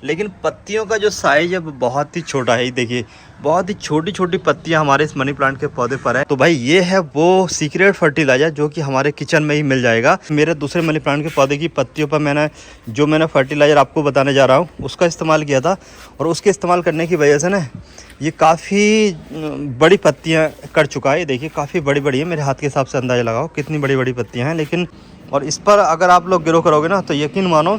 लेकिन पत्तियों का जो साइज है वो बहुत ही छोटा है। देखिए बहुत ही छोटी छोटी पत्तियां हमारे इस मनी प्लांट के पौधे पर है। तो भाई ये है वो सीक्रेट फर्टिलाइजर जो कि हमारे किचन में ही मिल जाएगा। मेरे दूसरे मनी प्लांट के पौधे की पत्तियों पर मैंने फर्टिलाइजर आपको बताने जा रहा हूँ उसका इस्तेमाल किया था, और उसके इस्तेमाल करने की वजह से ना ये काफ़ी बड़ी पत्तियाँ कर चुका है। देखिए काफ़ी बड़ी बड़ी है, मेरे हाथ के हिसाब से अंदाज़ा लगाओ कितनी बड़ी बड़ी पत्तियाँ हैं। लेकिन और इस पर अगर आप लोग ग्रो करोगे ना तो यकीन मानो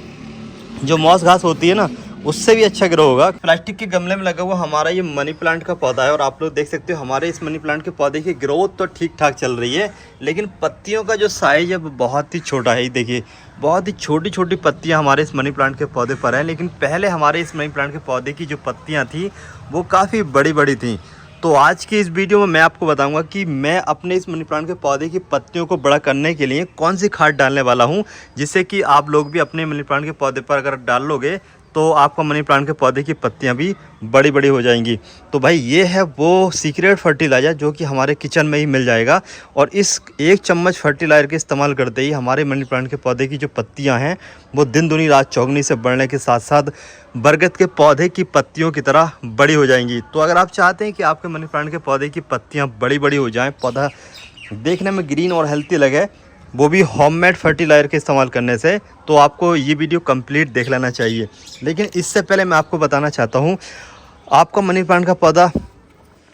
जो मॉस घास होती है ना उससे भी अच्छा ग्रो होगा। प्लास्टिक के गमले में लगा हुआ हमारा ये मनी प्लांट का पौधा है, और आप लोग देख सकते हो हमारे इस मनी प्लांट के पौधे की ग्रोथ तो ठीक ठाक चल रही है, लेकिन पत्तियों का जो साइज है वो बहुत ही छोटा है। देखिए बहुत ही छोटी छोटी पत्तियां हमारे इस मनी प्लांट के पौधे पर हैं, लेकिन पहले हमारे इस मनी प्लांट के पौधे की जो पत्तियां थी वो काफ़ी बड़ी बड़ी थी। तो आज की इस वीडियो में मैं आपको बताऊंगा कि मैं अपने इस मनी प्लांट के पौधे की पत्तियों को बड़ा करने के लिए कौन सी खाद डालने वाला हूं, जिससे कि आप लोग भी अपने मनी प्लांट के पौधे पर अगर डाल लोगे तो आपका मनी प्लांट के पौधे की पत्तियां भी बड़ी बड़ी हो जाएंगी। तो भाई ये है वो सीक्रेट फर्टिलाइज़र जो कि हमारे किचन में ही मिल जाएगा, और इस 1 चम्मच फर्टिलाइज़र के इस्तेमाल करते ही हमारे मनी प्लांट के पौधे की जो पत्तियां हैं वो दिन दुनी रात चौगनी से बढ़ने के साथ साथ बरगद के पौधे की पत्तियों की तरह बड़ी हो जाएंगी। तो अगर आप चाहते हैं कि आपके मनी प्लांट के पौधे की पत्तियां बड़ी बड़ी हो जाएं, पौधा देखने में ग्रीन और हेल्थी लगे, वो भी होममेड फर्टिलाइज़र के इस्तेमाल करने से, तो आपको ये वीडियो कंप्लीट देख लेना चाहिए। लेकिन इससे पहले मैं आपको बताना चाहता हूँ, आपका मनी प्लांट का पौधा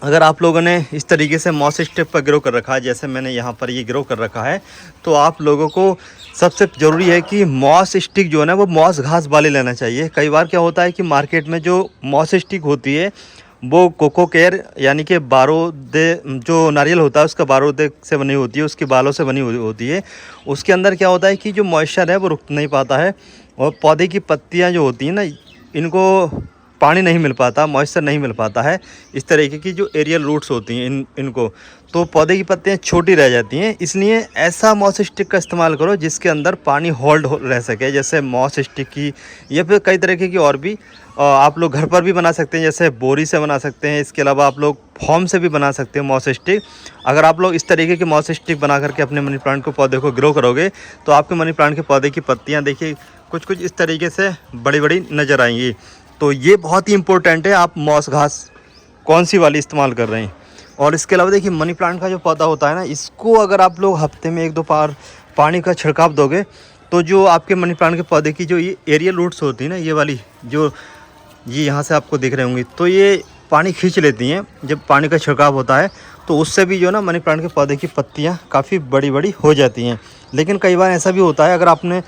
अगर आप लोगों ने इस तरीके से मॉस स्टिक पर ग्रो कर रखा है, जैसे मैंने यहाँ पर ये ग्रो कर रखा है, तो आप लोगों को सबसे ज़रूरी है कि मॉस स्टिक जो है ना वो मॉस घास वाले लेना चाहिए। कई बार क्या होता है कि मार्केट में जो मॉस स्टिक होती है वो कोको केयर यानी कि बारूदे, जो नारियल होता है उसका बारूदे से बनी होती है, उसके बालों से बनी होती है। उसके अंदर क्या होता है कि जो मॉइस्चर है वो रुक नहीं पाता है, और पौधे की पत्तियां जो होती हैं ना इनको पानी नहीं मिल पाता, मॉइस्चर नहीं मिल पाता है। इस तरीके की जो एरियल रूट्स होती हैं इनको, तो पौधे की पत्तियां छोटी रह जाती हैं। इसलिए ऐसा मॉस स्टिक का इस्तेमाल करो जिसके अंदर पानी होल्ड रह सके, जैसे मॉस स्टिक की या फिर कई तरीके की और भी आप लोग घर पर भी बना सकते हैं, जैसे बोरी से बना सकते हैं। इसके अलावा आप लोग फॉर्म से भी बना सकते हैं मॉस स्टिक। अगर आप लोग इस तरीके के मॉस स्टिक बना करके अपने मनी प्लांट को पौधे को ग्रो करोगे तो आपके मनी प्लांट के पौधे की पत्तियां देखिए कुछ कुछ इस तरीके से बड़ी बड़ी नज़र आएंगी। तो ये बहुत ही इंपॉर्टेंट है आप मॉस घास कौन सी वाली इस्तेमाल कर रहे हैं। और इसके अलावा देखिए मनी प्लांट का जो पौधा होता है ना, इसको अगर आप लोग हफ्ते में 1-2 बार पानी का छिड़काव दोगे तो जो आपके मनी प्लांट के पौधे की जो ये एरियल रूट्स होती है ना, ये वाली जो ये यहाँ से आपको दिख रहे होंगे, तो ये पानी खींच लेती हैं जब पानी का छिड़काव होता है, तो उससे भी जो ना मनी प्लांट के पौधे की पत्तियाँ काफ़ी बड़ी बड़ी हो जाती हैं। लेकिन कई बार ऐसा भी होता है, अगर आपने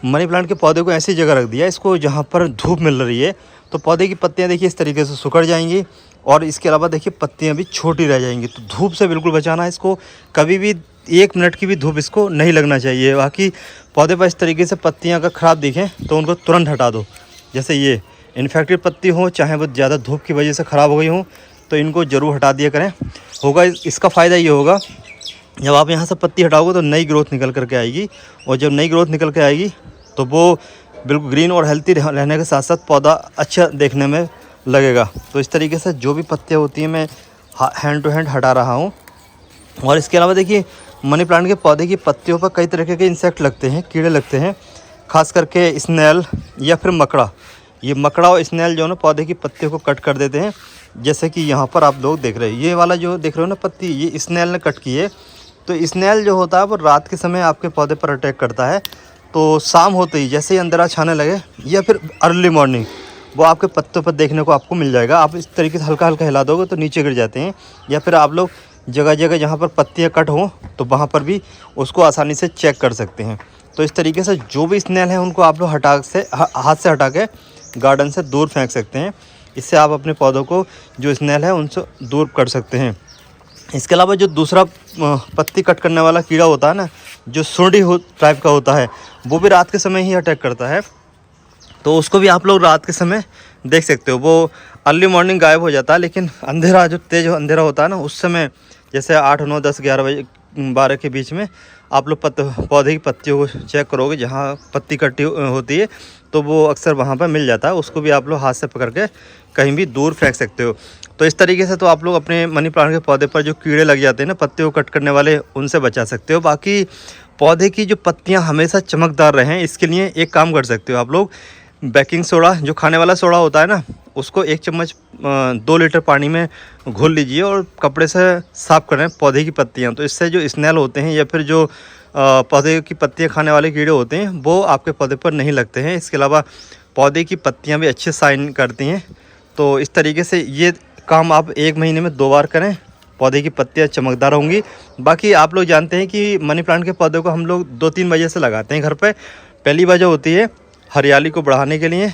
मनी प्लांट के पौधे को ऐसी जगह रख दिया इसको जहाँ पर धूप मिल रही है, तो पौधे की पत्तियाँ देखिए इस तरीके से सुखड़ जाएंगी, और इसके अलावा देखिए पत्तियाँ भी छोटी रह जाएंगी। तो धूप से बिल्कुल बचाना है इसको, कभी भी 1 मिनट की भी धूप इसको नहीं लगना चाहिए। बाकी पौधे पर इस तरीके से पत्तियाँ अगर ख़राब दिखें तो उनको तुरंत हटा दो। जैसे ये इन्फेक्टेड पत्ती हो, चाहे वो ज़्यादा धूप की वजह से ख़राब हो गई हो, तो इनको ज़रूर हटा दिया करें। होगा इसका फ़ायदा ये होगा, जब आप यहाँ से पत्ती हटाओगे तो नई ग्रोथ निकल करके आएगी, और जब नई ग्रोथ निकल के आएगी तो वो बिल्कुल ग्रीन और हेल्थी रहने के साथ साथ पौधा अच्छा देखने में लगेगा। तो इस तरीके से जो भी पत्तियाँ होती हैं मैं हैंड टू हैंड हटा रहा हूँ। और इसके अलावा देखिए मनी प्लांट के पौधे की पत्तियों पर कई तरह के इंसेक्ट लगते हैं, कीड़े लगते हैं, खास करके स्नेल या फिर मकड़ा। ये मकड़ा और स्नेल जो है ना पौधे की पत्तियों को कट कर देते हैं, जैसे कि यहाँ पर आप लोग देख रहे हैं, ये वाला जो देख रहे हो ना पत्ती, ये स्नेल ने कट की है। तो स्नेल जो होता है वो रात के समय आपके पौधे पर अटैक करता है, तो शाम होते ही जैसे ही अंधेरा छाने लगे या फिर अर्ली मॉर्निंग वो आपके पत्तों पर देखने को आपको मिल जाएगा। आप इस तरीके से हल्का हल्का हिला दोगे तो नीचे गिर जाते हैं, या फिर आप लोग जगह जगह जहाँ पर पत्तियाँ कट हों तो वहाँ पर भी उसको आसानी से चेक कर सकते हैं। तो इस तरीके से जो भी स्नेल है उनको आप लोग हाथ से हटा के गार्डन से दूर फेंक सकते हैं। इससे आप अपने पौधों को जो स्नेल है उनसे दूर कर सकते हैं। इसके अलावा जो दूसरा पत्ती कट करने वाला कीड़ा होता है ना, जो सुंडी टाइप का होता है, वो भी रात के समय ही अटैक करता है, तो उसको भी आप लोग रात के समय देख सकते हो। वो अर्ली मॉर्निंग गायब हो जाता है, लेकिन अंधेरा जो तेज़ अंधेरा होता है ना उस समय, जैसे 8, 9, 10, 11 बजे 12 के बीच में आप लोग पौधे की पत्तियों को चेक करोगे, जहाँ पत्ती कटी होती है तो वो अक्सर वहाँ पर मिल जाता है, उसको भी आप लोग हाथ से पकड़ के कहीं भी दूर फेंक सकते हो। तो इस तरीके से तो आप लोग अपने मनी प्लांट के पौधे पर जो कीड़े लग जाते हैं ना पत्तियों को कट करने वाले, उनसे बचा सकते हो। बाकी पौधे की जो पत्तियाँ हमेशा चमकदार रहें, इसके लिए एक काम कर सकते हो आप लोग, बेकिंग सोडा, जो खाने वाला सोडा होता है ना, उसको 1 चम्मच 2 लीटर पानी में घोल लीजिए और कपड़े से साफ़ करें पौधे की पत्तियाँ। तो इससे जो स्नेल होते हैं या फिर जो पौधे की पत्तियाँ खाने वाले कीड़े होते हैं वो आपके पौधे पर नहीं लगते हैं। इसके अलावा पौधे की पत्तियाँ भी अच्छे साइन करती हैं। तो इस तरीके से ये काम आप 1 महीने में 2 बार करें, पौधे की पत्तियाँ चमकदार होंगी। बाकी आप लोग जानते हैं कि मनी प्लांट के पौधों को हम लोग 2-3 वजह से लगाते हैं घर पे। पहली वजह होती है हरियाली को बढ़ाने के लिए,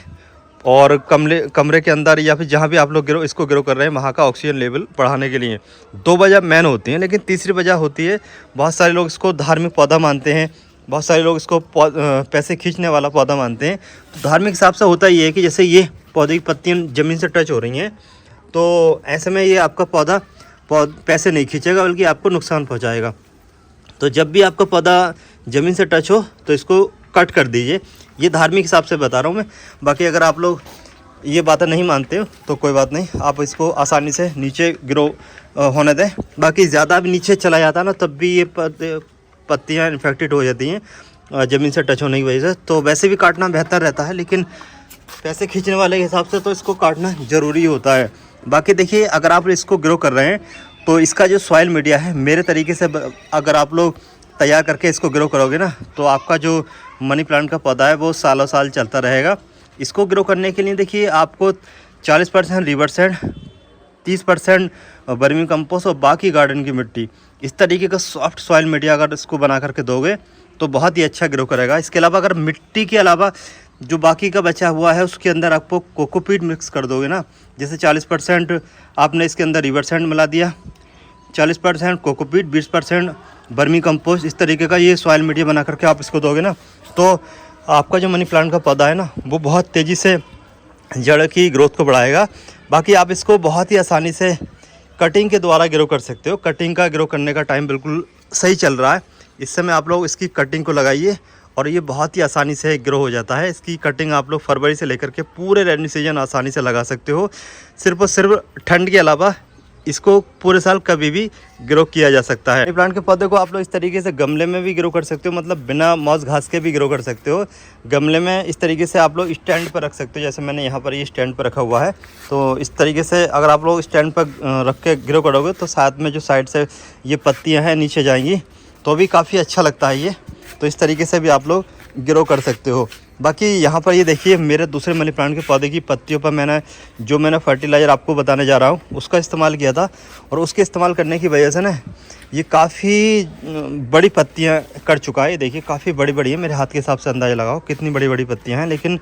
और कमरे के अंदर या फिर जहाँ भी आप लोग इसको ग्रो कर रहे हैं वहाँ का ऑक्सीजन लेवल बढ़ाने के लिए। 2 वजह मेन होती हैं, लेकिन तीसरी वजह होती है, बहुत सारे लोग इसको धार्मिक पौधा मानते हैं, बहुत सारे लोग इसको पैसे खींचने वाला पौधा मानते हैं। तो धार्मिक हिसाब से होता ये है कि जैसे ये पौधे की पत्तियाँ ज़मीन से टच हो रही हैं, तो ऐसे में ये आपका पौधा पैसे नहीं खींचेगा बल्कि आपको नुकसान पहुँचाएगा। तो जब भी आपका पौधा ज़मीन से टच हो तो इसको कट कर दीजिए। ये धार्मिक हिसाब से बता रहा हूँ मैं। बाकी अगर आप लोग ये बातें नहीं मानते हो तो कोई बात नहीं, आप इसको आसानी से नीचे ग्रो होने दें। बाकी ज़्यादा भी नीचे चला जाता है ना, तब भी ये पत्तियाँ इन्फेक्टेड हो जाती हैं ज़मीन से टच होने की वजह से। तो वैसे भी काटना बेहतर रहता है, लेकिन पैसे खींचने वाले के हिसाब से तो इसको काटना ज़रूरी होता है। बाकी देखिए, अगर आप इसको ग्रो कर रहे हैं तो इसका जो सॉइल मीडिया है, मेरे तरीके से अगर आप लोग तैयार करके इसको ग्रो करोगे ना, तो आपका जो मनी प्लांट का पौधा है वो सालों साल चलता रहेगा। इसको ग्रो करने के लिए देखिए आपको 40% रिवर सैंड, 30% वर्मी कंपोस्ट और बाकी गार्डन की मिट्टी, इस तरीके का सॉफ्ट सॉइल मीडिया अगर इसको बना करके दोगे तो बहुत ही अच्छा ग्रो करेगा। इसके अलावा अगर मिट्टी के अलावा जो बाकी का बचा हुआ है उसके अंदर आपको कोकोपीट मिक्स कर दोगे ना, जैसे 40% आपने इसके अंदर रिवर सैंड मिला दिया, 40% कोकोपीट, 20% वर्मी कंपोस्ट, इस तरीके का ये सॉइल मीडिया बना करके आप इसको दोगे ना, तो आपका जो मनी प्लांट का पौधा है ना वो बहुत तेज़ी से जड़ की ग्रोथ को बढ़ाएगा। बाकी आप इसको बहुत ही आसानी से कटिंग के द्वारा ग्रो कर सकते हो। कटिंग का ग्रो करने का टाइम बिल्कुल सही चल रहा है, इस समय आप लोग इसकी कटिंग को लगाइए और ये बहुत ही आसानी से ग्रो हो जाता है। इसकी कटिंग आप लोग फरवरी से लेकर के पूरे रेनी सीजन आसानी से लगा सकते हो। सिर्फ और सिर्फ ठंड के अलावा इसको पूरे साल कभी भी ग्रो किया जा सकता है। प्लांट के पौधे को आप लोग इस तरीके से गमले में भी ग्रो कर सकते हो, मतलब बिना मौस घास के भी ग्रो कर सकते हो। गमले में इस तरीके से आप लोग स्टैंड पर रख सकते हो, जैसे मैंने यहाँ पर ये स्टैंड पर रखा हुआ है। तो इस तरीके से अगर आप लोग स्टैंड पर रख के ग्रो करोगे तो साथ में जो साइड से ये पत्तियाँ हैं नीचे जाएंगी, तो भी काफ़ी अच्छा लगता है ये। तो इस तरीके से भी आप लोग ग्रो कर सकते हो। बाकी यहाँ पर ये देखिए, मेरे दूसरे मनी प्लांट के पौधे की पत्तियों पर मैंने फर्टिलाइज़र आपको बताने जा रहा हूँ उसका इस्तेमाल किया था, और उसके इस्तेमाल करने की वजह से ना ये काफ़ी बड़ी पत्तियाँ कर चुका है। ये देखिए काफ़ी बड़ी बड़ी है, मेरे हाथ के हिसाब से अंदाज़ा लगाओ कितनी बड़ी बड़ी पत्तियाँ हैं। लेकिन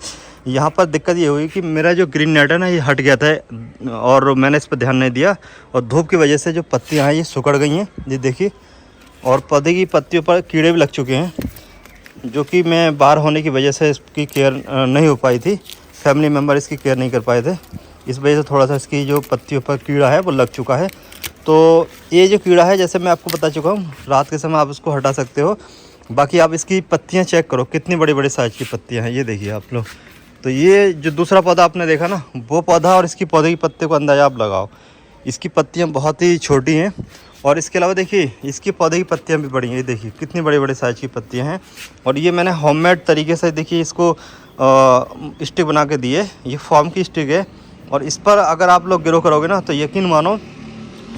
यहाँ पर दिक्कत ये हुई कि मेरा जो ग्रीन नेट है ना ये हट गया था और मैंने इस पर ध्यान नहीं दिया, और धूप की वजह से जो पत्तियाँ हैं ये सुकड़ गई हैं, ये देखिए। और पौधे की पत्तियों पर कीड़े भी लग चुके हैं, जो कि मैं बाहर होने की वजह से इसकी केयर नहीं हो पाई थी, फैमिली मेम्बर इसकी केयर नहीं कर पाए थे, इस वजह से थोड़ा सा इसकी जो पत्तियों पर कीड़ा है वो लग चुका है। तो ये जो कीड़ा है, जैसे मैं आपको बता चुका हूँ, रात के समय आप इसको हटा सकते हो। बाकी आप इसकी पत्तियाँ चेक करो कितनी बड़ी बड़ी साइज़ की पत्तियाँ हैं, ये देखिए आप लोग। तो ये जो दूसरा पौधा आपने देखा ना, वो पौधा और इसकी पौधे की पत्ते को अंदाज़ा आप लगाओ, इसकी पत्तियाँ बहुत ही छोटी हैं। और इसके अलावा देखिए इसकी पौधे की पत्तियां भी बड़ी हैं, ये देखिए कितनी बड़ी बड़ी साइज़ की पत्तियां हैं। और ये मैंने होममेड तरीके से देखिए इसको स्टिक बना के दी है, ये फॉर्म की स्टिक है। और इस पर अगर आप लोग ग्रो करोगे ना तो यकीन मानो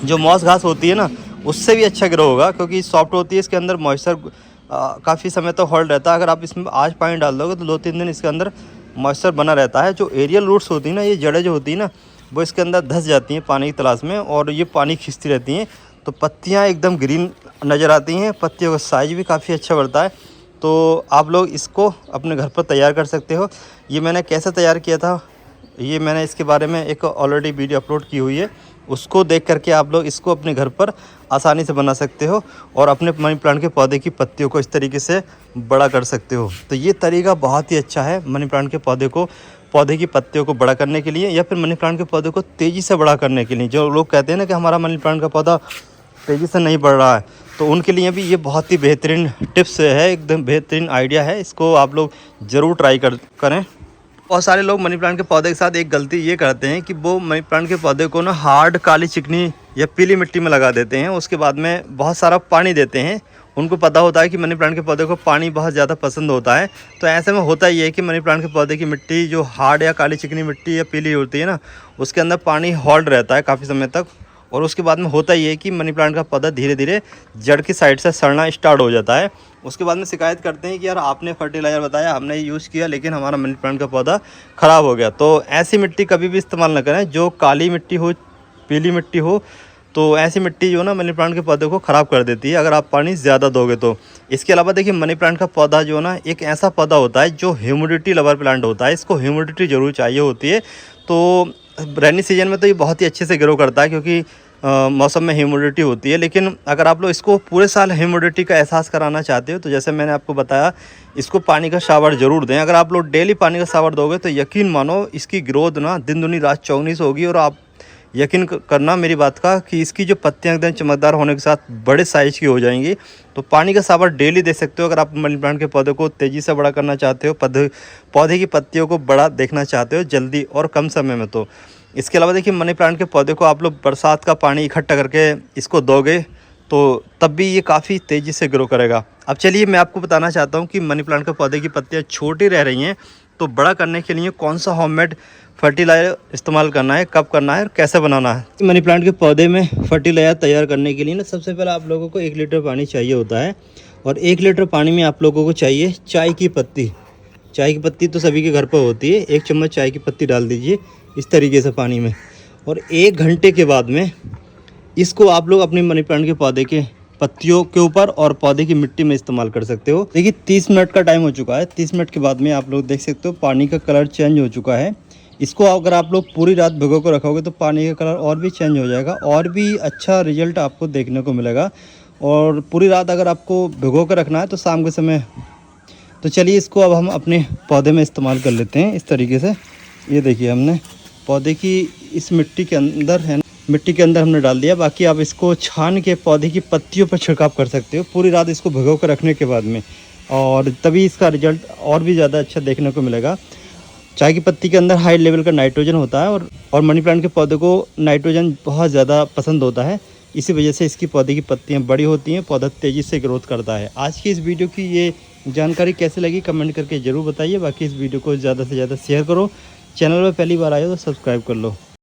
जो मॉस घास होती है ना उससे भी अच्छा ग्रो होगा, क्योंकि सॉफ्ट होती है, इसके अंदर मॉइस्चर काफ़ी समय तक होल्ड रहता है। अगर आप इसमें आज पानी डाल दोगे तो 2-3 दिन इसके अंदर मॉइस्चर बना रहता है। जो एरियल रूट्स होती है ना, ये जड़ें जो होती है ना, वो इसके अंदर धंस जाती हैं पानी की तलाश में, और ये पानी खींचती रहती हैं, तो पत्तियां एकदम ग्रीन नज़र आती हैं, पत्तियों का साइज़ भी काफ़ी अच्छा बढ़ता है। तो आप लोग इसको अपने घर पर तैयार कर सकते हो। ये मैंने कैसे तैयार किया था, ये मैंने इसके बारे में एक ऑलरेडी वीडियो अपलोड की हुई है, उसको देख करके आप लोग इसको अपने घर पर आसानी से बना सकते हो और अपने मनी प्लांट के पौधे की पत्तियों को इस तरीके से बड़ा कर सकते हो। तो ये तरीका बहुत ही अच्छा है मनी प्लांट के पौधे की पत्तियों को बड़ा करने के लिए, या फिर मनी प्लांट के पौधे को तेज़ी से बड़ा करने के लिए। जो लोग कहते हैं ना कि हमारा मनी प्लांट का पौधा तेज़ी से नहीं बढ़ रहा है, तो उनके लिए भी ये बहुत ही बेहतरीन टिप्स है, एकदम बेहतरीन आइडिया है। इसको आप लोग ज़रूर ट्राई करें। बहुत सारे लोग मनी प्लांट के पौधे के साथ एक गलती ये करते हैं कि वो मनी प्लांट के पौधे को ना हार्ड काली चिकनी या पीली मिट्टी में लगा देते हैं, उसके बाद में बहुत सारा पानी देते हैं उनको पता होता है कि मनी प्लांट के पौधे को पानी बहुत ज़्यादा पसंद होता है। तो ऐसे में होता ही है कि मनी प्लांट के पौधे की मिट्टी जो हार्ड या काली चिकनी मिट्टी या पीली होती है ना, उसके अंदर पानी होल्ड रहता है काफ़ी समय तक। और उसके बाद में होता ही है कि मनी प्लांट का पौधा धीरे धीरे जड़ की साइड से सड़ना स्टार्ट हो जाता है। उसके बाद में शिकायत करते हैं कि यार आपने फर्टिलाइज़र बताया, हमने यूज़ किया, लेकिन हमारा मनी प्लांट का पौधा ख़राब हो गया। तो ऐसी मिट्टी कभी भी इस्तेमाल न करें, जो काली मिट्टी हो, पीली मिट्टी हो। तो ऐसी मिट्टी जो ना मनी प्लांट के पौधे को ख़राब कर देती है अगर आप पानी ज़्यादा दोगे तो। इसके अलावा देखिए, मनी प्लांट का पौधा जो ना एक ऐसा पौधा होता है जो ह्यूमिडिटी लवर प्लांट होता है। इसको ह्यूमिडिटी ज़रूर चाहिए होती है। तो रेनी सीजन में तो ये बहुत ही अच्छे से ग्रो करता है, क्योंकि मौसम में ह्यूमिडिटी होती है। लेकिन अगर आप लोग इसको पूरे साल ह्यूमिडिटी का एहसास कराना चाहते हो, तो जैसे मैंने आपको बताया, इसको पानी का शावर ज़रूर दें। अगर आप लोग डेली पानी का शावर दोगे तो यकीन मानो इसकी ग्रोथ ना दिन दुनी रात चौगनी होगी। और आप यकीन करना मेरी बात का कि इसकी जो पत्तियां एकदम चमकदार होने के साथ बड़े साइज़ की हो जाएंगी। तो पानी का शावर डेली दे सकते हो अगर आप मनी प्लांट के पौधे को तेज़ी से बड़ा करना चाहते हो, पौधे की पत्तियों को बड़ा देखना चाहते हो जल्दी और कम समय में। तो इसके अलावा देखिए, मनी प्लांट के पौधे को आप लोग बरसात का पानी इकट्ठा करके इसको दोगे तो तब भी ये काफ़ी तेज़ी से ग्रो करेगा। अब चलिए मैं आपको बताना चाहता हूँ कि मनी प्लांट के पौधे की पत्तियाँ छोटी रह रही हैं, तो बड़ा करने के लिए कौन सा होममेड फर्टिलाइज़र इस्तेमाल करना है, कब करना है और कैसे बनाना है। मनी प्लांट के पौधे में फर्टिलाइज़र तैयार करने के लिए ना सबसे पहले आप लोगों को 1 लीटर पानी चाहिए होता है। और 1 लीटर पानी में आप लोगों को चाहिए चाय की पत्ती। चाय की पत्ती तो सभी के घर पर होती है। 1 चम्मच चाय की पत्ती डाल दीजिए इस तरीके से पानी में। और 1 घंटे के बाद में इसको आप लोग अपने मनी प्लांट के पौधे के पत्तियों के ऊपर और पौधे की मिट्टी में इस्तेमाल कर सकते हो। देखिए 30 मिनट का टाइम हो चुका है। 30 मिनट के बाद में आप लोग देख सकते हो पानी का कलर चेंज हो चुका है। इसको अगर आप लोग पूरी रात भिगो कर रखोगे तो पानी का कलर और भी चेंज हो जाएगा और भी अच्छा रिजल्ट आपको देखने को मिलेगा। और पूरी रात अगर आपको भिगो कर रखना है तो शाम के समय। तो चलिए इसको अब हम अपने पौधे में इस्तेमाल कर लेते हैं इस तरीके से। ये देखिए हमने पौधे की इस मिट्टी के अंदर है, मिट्टी के अंदर हमने डाल दिया। बाकी आप इसको छान के पौधे की पत्तियों पर छिड़काव कर सकते हो पूरी रात इसको भिगो कर रखने के बाद में, और तभी इसका रिजल्ट और भी ज़्यादा अच्छा देखने को मिलेगा। चाय की पत्ती के अंदर हाई लेवल का नाइट्रोजन होता है और मनी प्लांट के पौधे को नाइट्रोजन बहुत ज़्यादा पसंद होता है। इसी वजह से इसकी पौधे की पत्तियाँ बड़ी होती हैं, पौधा तेज़ी से ग्रोथ करता है। आज की इस वीडियो की ये जानकारी कैसे लगी कमेंट करके ज़रूर बताइए। बाकी इस वीडियो को ज़्यादा से ज़्यादा शेयर करो। चैनल पर पहली बार आए हो तो सब्सक्राइब कर लो।